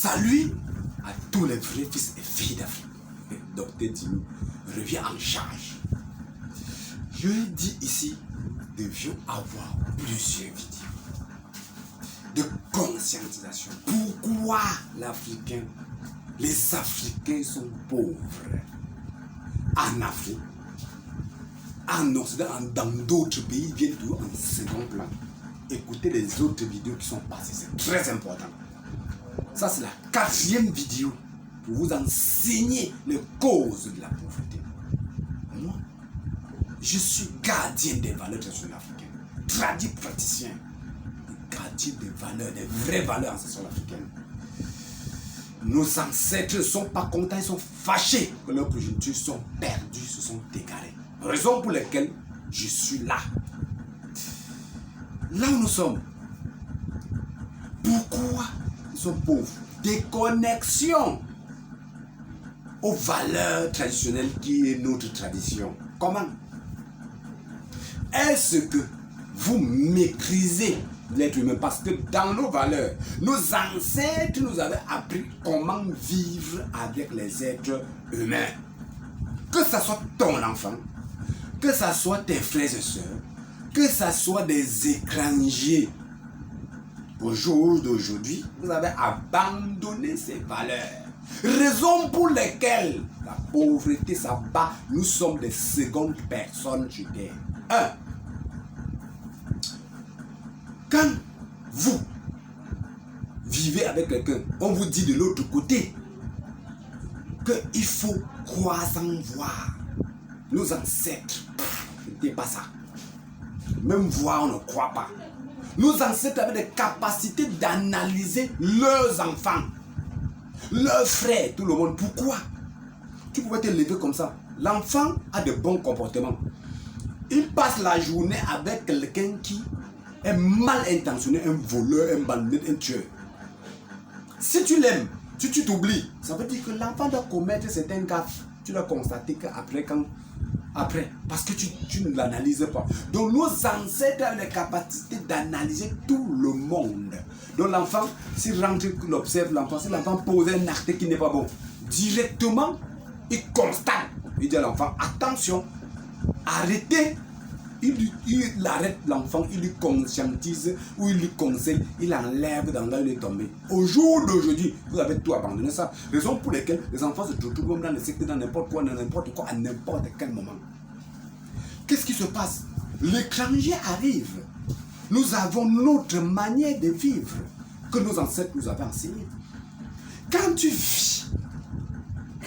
Salut à tous les vrais fils et filles d'Afrique. Docteur Dino revient en charge. Je dis ici, nous devions avoir plusieurs vidéos de conscientisation. Pourquoi l'Africain, les Africains sont pauvres en Afrique, en Occident, dans d'autres pays, ils viennent toujours en second plan. Écoutez les autres vidéos qui sont passées, c'est très important. Ça, c'est la 4e vidéo pour vous enseigner les causes de la pauvreté. Moi, je suis gardien des valeurs traditionnelles africaines, tradit praticien, gardien des valeurs, des vraies valeurs ancestrales africaines. Nos ancêtres ne sont pas contents, ils sont fâchés que leurs progénitures sont perdus, se sont égarés. Raison pour laquelle je suis là. Là où nous sommes. Pourquoi ils sont pauvres? Déconnexion aux valeurs traditionnelles qui est notre tradition. Comment? Est-ce que vous maîtrisez l'être humain? Parce que dans nos valeurs, nos ancêtres nous avaient appris comment vivre avec les êtres humains. Que ce soit ton enfant, que ce soit tes frères et sœurs, que ce soit des étrangers. Au jour d'aujourd'hui, vous avez abandonné ces valeurs. Raison pour lesquelles la pauvreté s'abat. Nous sommes des secondes personnes sur terre. 1. Quand vous vivez avec quelqu'un, on vous dit de l'autre côté qu'il faut croire sans voir. Nos ancêtres n'étaient pas ça. Même voir, on ne croit pas. Nos ancêtres avaient des capacités d'analyser leurs enfants, leurs frères, tout le monde. Pourquoi? Tu pouvais te lever comme ça. L'enfant a de bons comportements. Il passe la journée avec quelqu'un qui est mal intentionné, un voleur, un bandit, un tueur. Si tu l'aimes, si tu t'oublies, ça veut dire que l'enfant doit commettre certains gaffes. Tu dois constater qu'après, parce que tu ne l'analyses pas. Donc nos ancêtres ont la capacité d'analyser tout le monde. Donc l'enfant, s'il rentre, il observe l'enfant, si l'enfant pose un acte qui n'est pas bon, directement, il constate. Il dit à l'enfant, attention, arrêtez. Il arrête l'enfant, il lui conscientise ou il lui conseille, il enlève dans là où il est tombé. Au jour d'aujourd'hui, vous avez tout abandonné ça. Raison pour laquelle les enfants se retrouvent dans le secteur, dans n'importe quoi, à n'importe quel moment. Qu'est-ce qui se passe? L'étranger arrive. Nous avons notre manière de vivre que nos ancêtres nous avaient enseigné. Quand tu vis,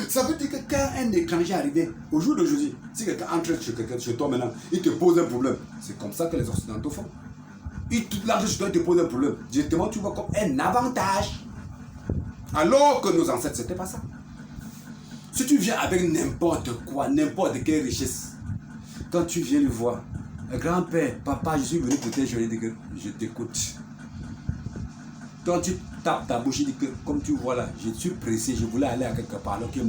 ça veut dire que quand un étranger est arrivé, au jour d'aujourd'hui, si quelqu'un entre chez toi maintenant, il te pose un problème. C'est comme ça que les Occidentaux font. Il entre chez toi, il te pose un problème. Directement, tu vois comme un avantage. Alors que nos ancêtres, c'était pas ça. Si tu viens avec n'importe quoi, n'importe quelle richesse, quand tu viens le voir, grand-père, papa, je suis venu pour te dire, je lui dis que je t'écoute. Quand tu tapes ta bouche, il dit que, comme tu vois là, je suis pressé, je voulais aller à quelque part, alors que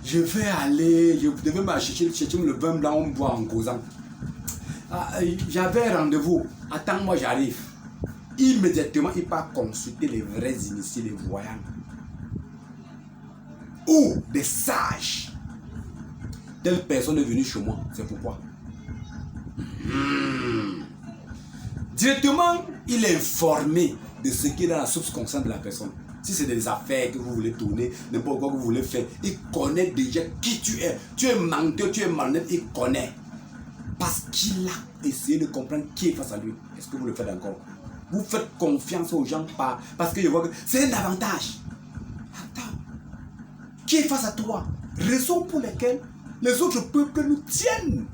je vais aller, je devais m'acheter le vin blanc, on boit en causant. J'avais un rendez-vous, attends-moi, j'arrive. Immédiatement, il part consulter les vrais initiés, les voyants. Ou des sages. Telle personne est venue chez moi, c'est pourquoi. Directement, il est informé de ce qui est dans la subconsciente de la personne. Si c'est des affaires que vous voulez tourner, n'importe quoi que vous voulez faire, il connaît déjà qui tu es. Tu es menteur, tu es malhonnête, il connaît. Parce qu'il a essayé de comprendre qui est face à lui. Est-ce que vous le faites encore? Vous faites confiance aux gens parce que je vois que c'est un avantage. Attends. Qui est face à toi? Raison pour laquelle les autres peuples nous tiennent.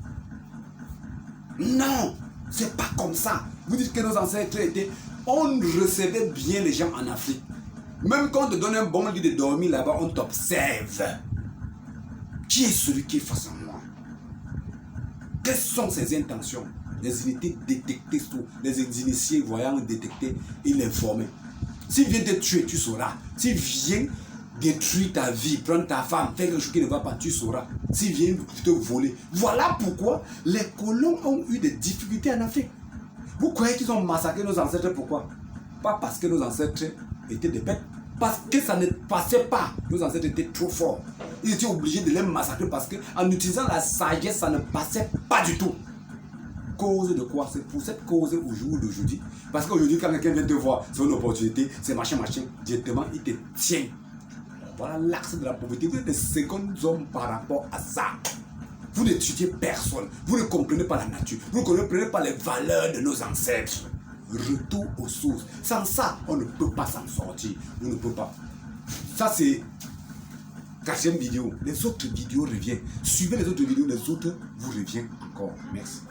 Non, c'est pas comme ça. Vous dites que nos ancêtres étaient... On recevait bien les gens en Afrique. Même quand on te donne un bon lit de dormir là-bas, on t'observe. Qui est celui qui est face à moi? Quelles sont ses intentions? Les unités détectées, les initiés voyant détecter et les former. S'il vient te tuer, tu sauras. S'il vient détruire ta vie, prendre ta femme, faire quelque chose qui ne va pas, tu sauras. S'il vient te voler. Voilà pourquoi les colons ont eu des difficultés en Afrique. Vous croyez qu'ils ont massacré nos ancêtres? Pourquoi? Pas parce que nos ancêtres étaient des bêtes. Parce que ça ne passait pas. Nos ancêtres étaient trop forts. Ils étaient obligés de les massacrer parce qu'en utilisant la sagesse, ça ne passait pas du tout. Cause de quoi? C'est pour cette cause au jour d'aujourd'hui. Parce qu'aujourd'hui, quand quelqu'un vient te voir, c'est une opportunité, c'est machin, directement, il te tient. Voilà l'axe de la pauvreté. Vous êtes des seconds hommes par rapport à ça. Vous n'étudiez personne. Vous ne comprenez pas la nature. Vous ne comprenez pas les valeurs de nos ancêtres. Retour aux sources. Sans ça, on ne peut pas s'en sortir. On ne peut pas. Ça, c'est 4e vidéo. Les autres vidéos reviennent. Suivez les autres vidéos, les autres vous reviennent encore. Merci.